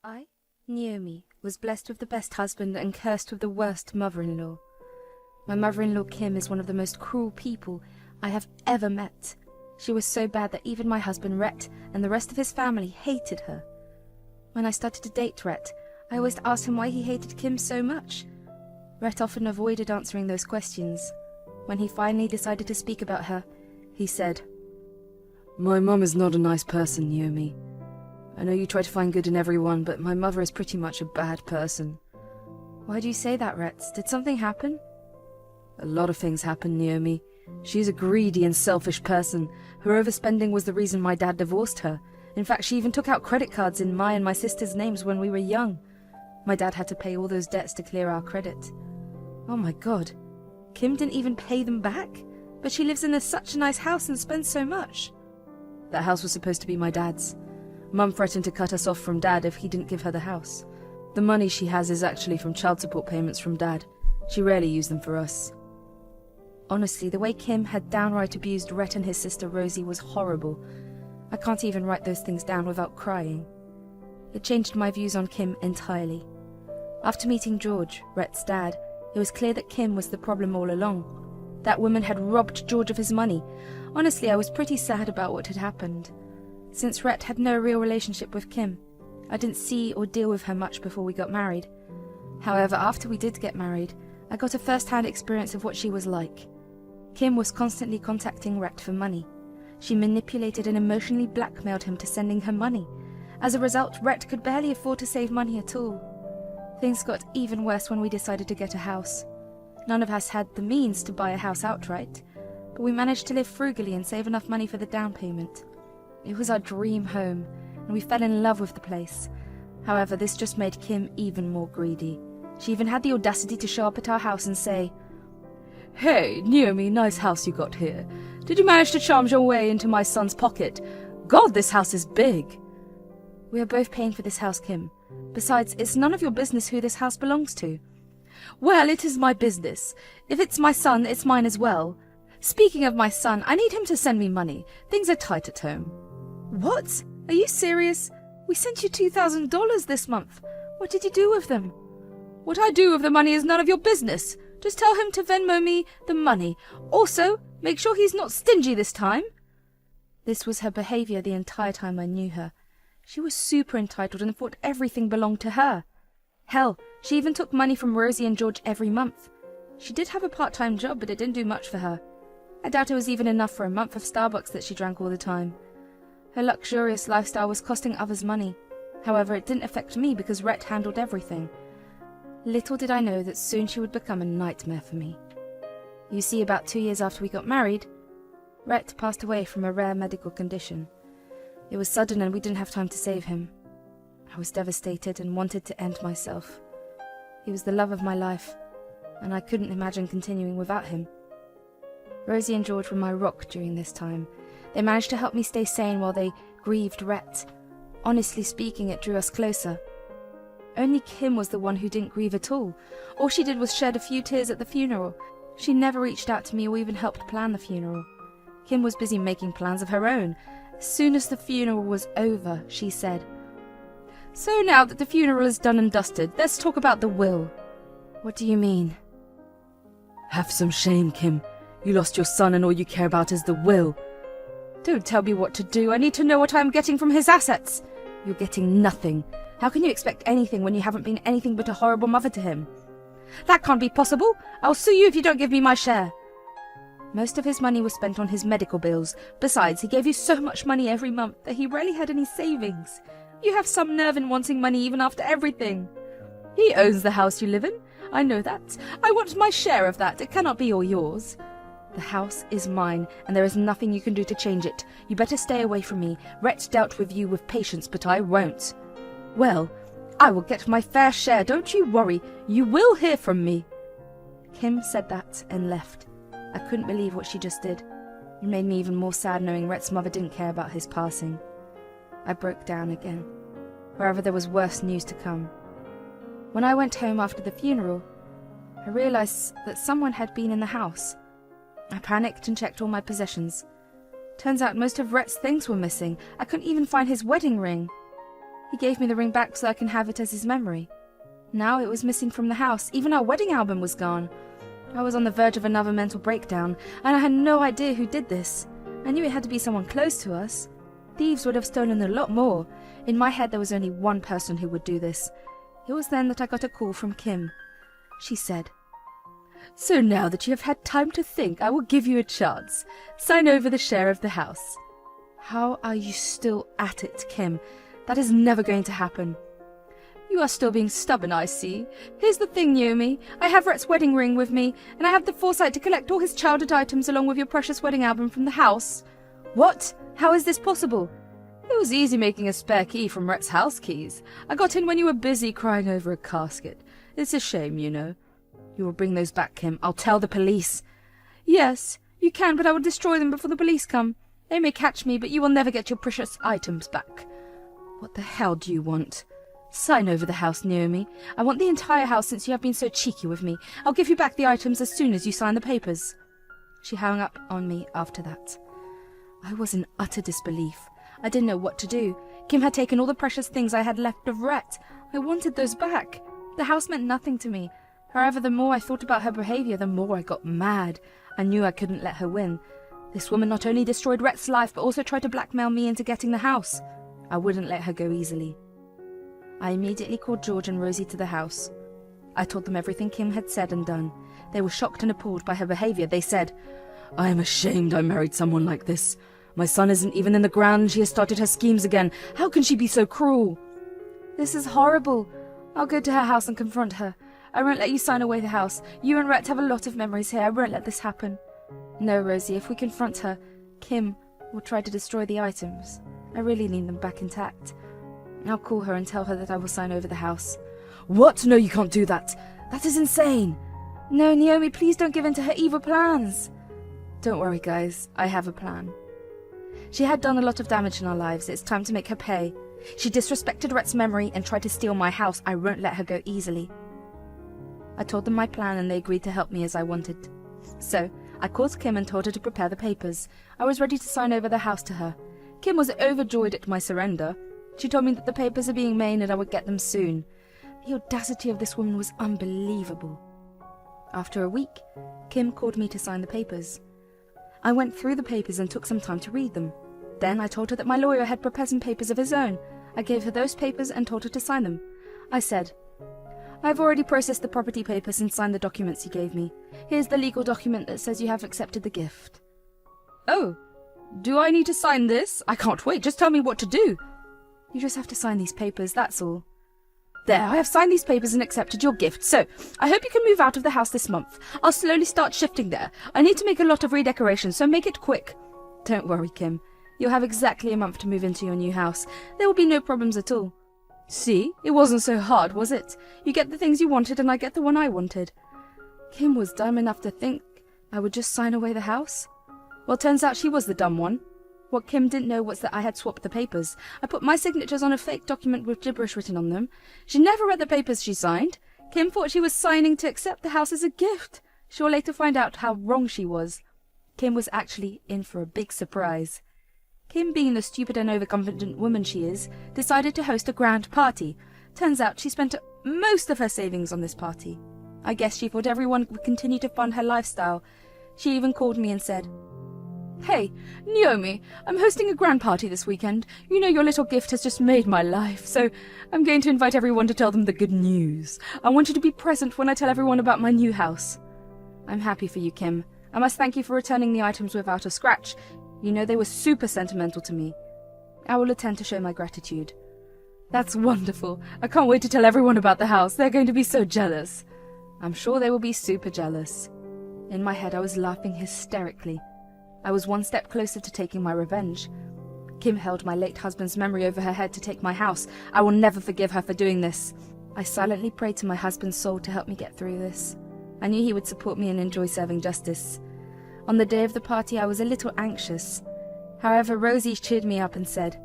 I, Naomi, was blessed with the best husband and cursed with the worst mother-in-law. My mother-in-law Kim is one of the most cruel people I have ever met. She was so bad that even my husband Rhett and the rest of his family hated her. When I started to date Rhett, I always asked him why he hated Kim so much. Rhett often avoided answering those questions. When he finally decided to speak about her, he said, "My mum is not a nice person, Naomi. I know you try to find good in everyone, but my mother is pretty much a bad person." "Why do you say that, Rhett? Did something happen?" "A lot of things happen, Naomi. She's a greedy and selfish person. Her overspending was the reason my dad divorced her. In fact, she even took out credit cards in my and my sister's names when we were young. My dad had to pay all those debts to clear our credit." "Oh my God. Kim didn't even pay them back? But she lives in such a nice house and spends so much." "That house was supposed to be my dad's. Mum threatened to cut us off from Dad if he didn't give her the house. The money she has is actually from child support payments from Dad. She rarely used them for us." Honestly, the way Kim had downright abused Rhett and his sister Rosie was horrible. I can't even write those things down without crying. It changed my views on Kim entirely. After meeting George, Rhett's dad, it was clear that Kim was the problem all along. That woman had robbed George of his money. Honestly, I was pretty sad about what had happened. Since Rhett had no real relationship with Kim, I didn't see or deal with her much before we got married. However, after we did get married, I got a first-hand experience of what she was like. Kim was constantly contacting Rhett for money. She manipulated and emotionally blackmailed him to sending her money. As a result, Rhett could barely afford to save money at all. Things got even worse when we decided to get a house. None of us had the means to buy a house outright, but we managed to live frugally and save enough money for the down payment. It was our dream home, and we fell in love with the place. However, this just made Kim even more greedy. She even had the audacity to show up at our house and say, "Hey, Naomi, nice house you got here. Did you manage to charm your way into my son's pocket? God, this house is big." "We are both paying for this house, Kim. Besides, it's none of your business who this house belongs to." "Well, it is my business. If it's my son, it's mine as well. Speaking of my son, I need him to send me money. Things are tight at home." "What? Are you serious? We sent you $2,000 this month. What did you do with them?" "What I do with the money is none of your business. Just tell him to Venmo me the money. Also, make sure he's not stingy this time." This was her behavior the entire time I knew her. She was super entitled and thought everything belonged to her. Hell, she even took money from Rosie and George every month. She did have a part-time job, but it didn't do much for her. I doubt it was even enough for a month of Starbucks that she drank all the time. Her luxurious lifestyle was costing others money. However, it didn't affect me because Rhett handled everything. Little did I know that soon she would become a nightmare for me. You see, about 2 years after we got married, Rhett passed away from a rare medical condition. It was sudden and we didn't have time to save him. I was devastated and wanted to end myself. He was the love of my life, and I couldn't imagine continuing without him. Rosie and George were my rock during this time. They managed to help me stay sane while they grieved Rhett. Honestly speaking, it drew us closer. Only Kim was the one who didn't grieve at all. All she did was shed a few tears at the funeral. She never reached out to me or even helped plan the funeral. Kim was busy making plans of her own. As soon as the funeral was over, she said, "So now that the funeral is done and dusted, let's talk about the will." "What do you mean?" "Have some shame, Kim. You lost your son and all you care about is the will." "Don't tell me what to do. I need to know what I am getting from his assets." "You're getting nothing. How can you expect anything when you haven't been anything but a horrible mother to him?" "That can't be possible. I'll sue you if you don't give me my share." "Most of his money was spent on his medical bills. Besides, he gave you so much money every month that he rarely had any savings. You have some nerve in wanting money even after everything." "He owns the house you live in. I know that. I want my share of that. It cannot be all yours." "The house is mine, and there is nothing you can do to change it. You better stay away from me. Rhett dealt with you with patience, but I won't." "Well, I will get my fair share, don't you worry. You will hear from me." Kim said that and left. I couldn't believe what she just did. It made me even more sad knowing Rhett's mother didn't care about his passing. I broke down again. However, there was worse news to come. When I went home after the funeral, I realized that someone had been in the house. I panicked and checked all my possessions. Turns out most of Rhett's things were missing. I couldn't even find his wedding ring. He gave me the ring back so I can have it as his memory. Now it was missing from the house. Even our wedding album was gone. I was on the verge of another mental breakdown, and I had no idea who did this. I knew it had to be someone close to us. Thieves would have stolen a lot more. In my head there was only one person who would do this. It was then that I got a call from Kim. She said, "So now that you have had time to think, I will give you a chance. Sign over the share of the house." How are you still at it, Kim? That is never going to happen. You are still being stubborn, I see. Here's the thing, Naomi. I have Rhett's wedding ring with me, and I have the foresight to collect all his childhood items along with your precious wedding album from the house. What? How is this possible? It was easy making a spare key from Rhett's house keys. I got in when you were busy crying over a casket. It's a shame, you know. You will bring those back, Kim. I'll tell the police. Yes, you can, but I will destroy them before the police come. They may catch me, but you will never get your precious items back. What the hell do you want? Sign over the house, Naomi. I want the entire house since you have been so cheeky with me. I'll give you back the items as soon as you sign the papers. She hung up on me after that. I was in utter disbelief. I didn't know what to do. Kim had taken all the precious things I had left of Rhett. I wanted those back. The house meant nothing to me. However, the more I thought about her behavior, the more I got mad. I knew I couldn't let her win. This woman not only destroyed Rhett's life, but also tried to blackmail me into getting the house. I wouldn't let her go easily. I immediately called George and Rosie to the house. I told them everything Kim had said and done. They were shocked and appalled by her behavior. They said, "I am ashamed I married someone like this. My son isn't even in the ground and she has started her schemes again. How can she be so cruel?" "This is horrible. I'll go to her house and confront her. I won't let you sign away the house. You and Rhett have a lot of memories here. I won't let this happen." "No, Rosie, if we confront her, Kim will try to destroy the items. I really need them back intact. I'll call her and tell her that I will sign over the house." "What? No, you can't do that. That is insane." "No, Naomi, please don't give in to her evil plans." "Don't worry, guys. I have a plan. She had done a lot of damage in our lives. It's time to make her pay. She disrespected Rhett's memory and tried to steal my house. I won't let her go easily." I told them my plan and they agreed to help me as I wanted. So, I called Kim and told her to prepare the papers. I was ready to sign over the house to her. Kim was overjoyed at my surrender. She told me that the papers are being made and I would get them soon. The audacity of this woman was unbelievable. After a week, Kim called me to sign the papers. I went through the papers and took some time to read them. Then I told her that my lawyer had prepared some papers of his own. I gave her those papers and told her to sign them. I said, "I've already processed the property papers and signed the documents you gave me. Here's the legal document that says you have accepted the gift." "Oh, do I need to sign this? I can't wait. Just tell me what to do." "You just have to sign these papers, that's all." "There, I have signed these papers and accepted your gift, so I hope you can move out of the house this month. I'll slowly start shifting there. I need to make a lot of redecorations, so make it quick." "Don't worry, Kim. You'll have exactly a month to move into your new house. There will be no problems at all." "See, it wasn't so hard, was it? You get the things you wanted and I get the one I wanted." Kim was dumb enough to think I would just sign away the house. Well, turns out she was the dumb one. What Kim didn't know was that I had swapped the papers. I put my signatures on a fake document with gibberish written on them. She never read the papers she signed. Kim thought she was signing to accept the house as a gift. She'll later find out how wrong she was. Kim was actually in for a big surprise. Kim, being the stupid and overconfident woman she is, decided to host a grand party. Turns out she spent most of her savings on this party. I guess she thought everyone would continue to fund her lifestyle. She even called me and said, "Hey, Naomi, I'm hosting a grand party this weekend. You know your little gift has just made my life, so I'm going to invite everyone to tell them the good news. I want you to be present when I tell everyone about my new house." "I'm happy for you, Kim. I must thank you for returning the items without a scratch. You know they were super sentimental to me. I will attend to show my gratitude." "That's wonderful. I can't wait to tell everyone about the house. They're going to be so jealous." "I'm sure they will be super jealous." In my head, I was laughing hysterically. I was one step closer to taking my revenge. Kim held my late husband's memory over her head to take my house. I will never forgive her for doing this. I silently prayed to my husband's soul to help me get through this. I knew he would support me and enjoy serving justice. On the day of the party, I was a little anxious. However, Rosie cheered me up and said,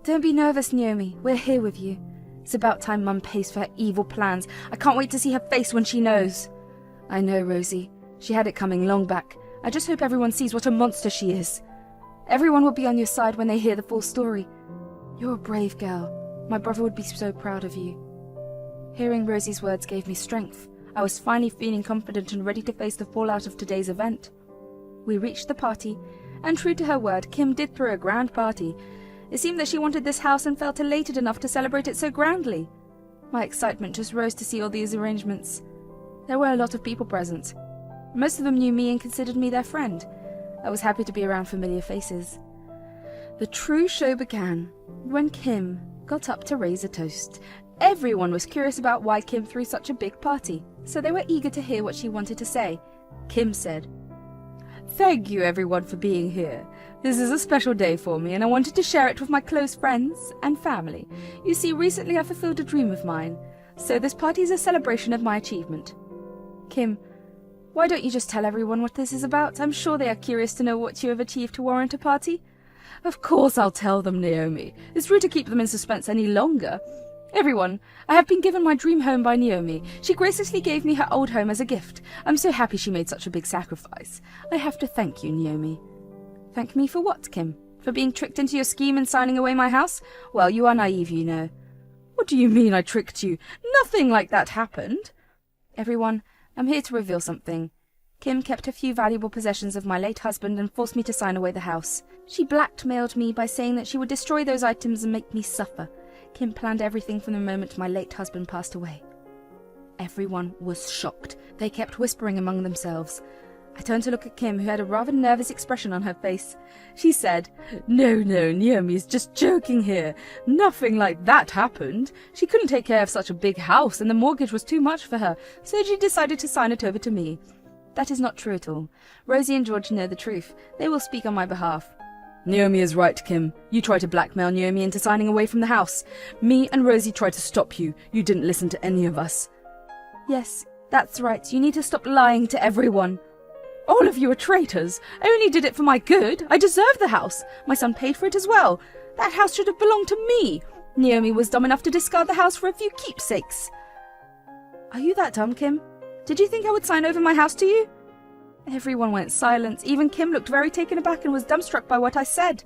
"Don't be nervous, Naomi. We're here with you. It's about time Mum pays for her evil plans. I can't wait to see her face when she knows." "I know, Rosie. She had it coming long back. I just hope everyone sees what a monster she is. Everyone will be on your side when they hear the full story. You're a brave girl. My brother would be so proud of you." Hearing Rosie's words gave me strength. I was finally feeling confident and ready to face the fallout of today's event. We reached the party, and true to her word, Kim did throw a grand party. It seemed that she wanted this house and felt elated enough to celebrate it so grandly. My excitement just rose to see all these arrangements. There were a lot of people present. Most of them knew me and considered me their friend. I was happy to be around familiar faces. The true show began when Kim got up to raise a toast. Everyone was curious about why Kim threw such a big party, so they were eager to hear what she wanted to say. Kim said, "Thank you everyone for being here. This is a special day for me and I wanted to share it with my close friends and family. You see, recently I fulfilled a dream of mine, so this party is a celebration of my achievement." Kim, why don't you just tell everyone what this is about? I'm sure they are curious to know what you have achieved to warrant a party. Of course I'll tell them, Naomi. It's rude to keep them in suspense any longer. Everyone, I have been given my dream home by Naomi. She graciously gave me her old home as a gift. I'm so happy she made such a big sacrifice. I have to thank you, Naomi. Thank me for what, Kim? For being tricked into your scheme and signing away my house? Well, you are naive, you know. What do you mean I tricked you? Nothing like that happened. Everyone, I'm here to reveal something. Kim kept a few valuable possessions of my late husband and forced me to sign away the house. She blackmailed me by saying that she would destroy those items and make me suffer. Kim planned everything from the moment my late husband passed away. Everyone was shocked. They kept whispering among themselves. I turned to look at Kim, who had a rather nervous expression on her face. She said, No, Naomi is just joking here. Nothing like that happened. She couldn't take care of such a big house, and the mortgage was too much for her, so she decided to sign it over to me. That is not true at all. Rosie and George know the truth. They will speak on my behalf. Naomi is right, Kim. You tried to blackmail Naomi into signing away from the house. Me and Rosie tried to stop you. You didn't listen to any of us. Yes, that's right. You need to stop lying to everyone. All of you are traitors. I only did it for my good. I deserve the house. My son paid for it as well. That house should have belonged to me. Naomi was dumb enough to discard the house for a few keepsakes. Are you that dumb, Kim? Did you think I would sign over my house to you? Everyone went silent. Even Kim looked very taken aback and was dumbstruck by what I said.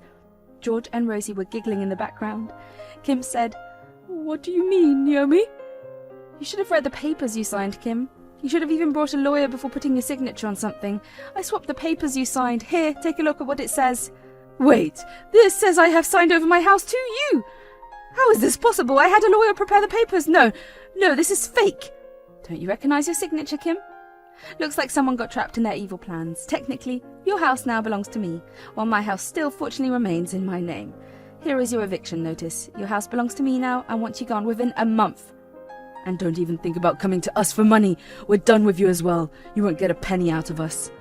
George and Rosie were giggling in the background. Kim said, What do you mean, Naomi? You should have read the papers you signed, Kim. You should have even brought a lawyer before putting your signature on something. I swapped the papers you signed. Here, take a look at what it says. Wait, this says I have signed over my house to you. How is this possible? I had a lawyer prepare the papers. No, this is fake. Don't you recognize your signature, Kim? Looks like someone got trapped in their evil plans. Technically, your house now belongs to me, while my house still fortunately remains in my name. Here is your eviction notice. Your house belongs to me now and want you gone within a month. And don't even think about coming to us for money. We're done with you as well. You won't get a penny out of us.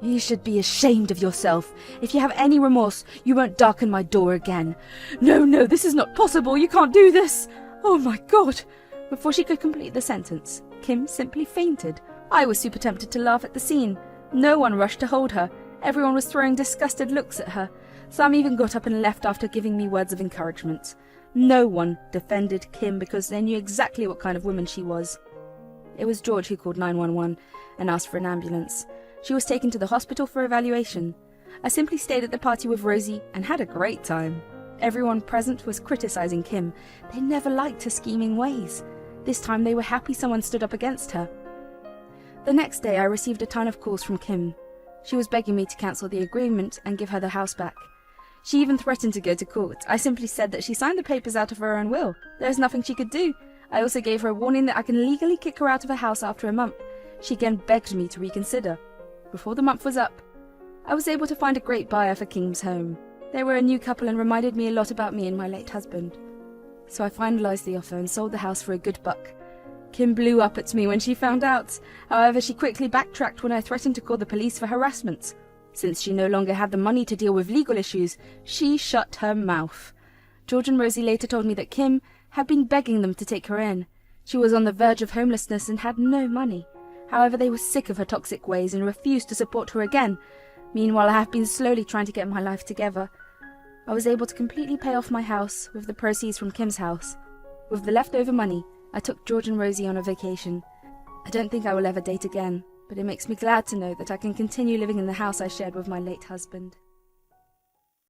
You should be ashamed of yourself. If you have any remorse, you won't darken my door again. No, this is not possible. You can't do this. Oh my God. Before she could complete the sentence, Kim simply fainted. I was super tempted to laugh at the scene. No one rushed to hold her. Everyone was throwing disgusted looks at her. Some even got up and left after giving me words of encouragement. No one defended Kim because they knew exactly what kind of woman she was. It was George who called 911 and asked for an ambulance. She was taken to the hospital for evaluation. I simply stayed at the party with Rosie and had a great time. Everyone present was criticizing Kim. They never liked her scheming ways. This time they were happy someone stood up against her. The next day I received a ton of calls from Kim. She was begging me to cancel the agreement and give her the house back. She even threatened to go to court. I simply said that she signed the papers out of her own will. There is nothing she could do. I also gave her a warning that I can legally kick her out of her house after a month. She again begged me to reconsider. Before the month was up, I was able to find a great buyer for Kim's home. They were a new couple and reminded me a lot about me and my late husband. So I finalized the offer and sold the house for a good buck. Kim blew up at me when she found out. However, she quickly backtracked when I threatened to call the police for harassment. Since she no longer had the money to deal with legal issues, she shut her mouth. George and Rosie later told me that Kim had been begging them to take her in. She was on the verge of homelessness and had no money. However, they were sick of her toxic ways and refused to support her again. Meanwhile, I have been slowly trying to get my life together. I was able to completely pay off my house with the proceeds from Kim's house. With the leftover money, I took George and Rosie on a vacation. I don't think I will ever date again, but it makes me glad to know that I can continue living in the house I shared with my late husband.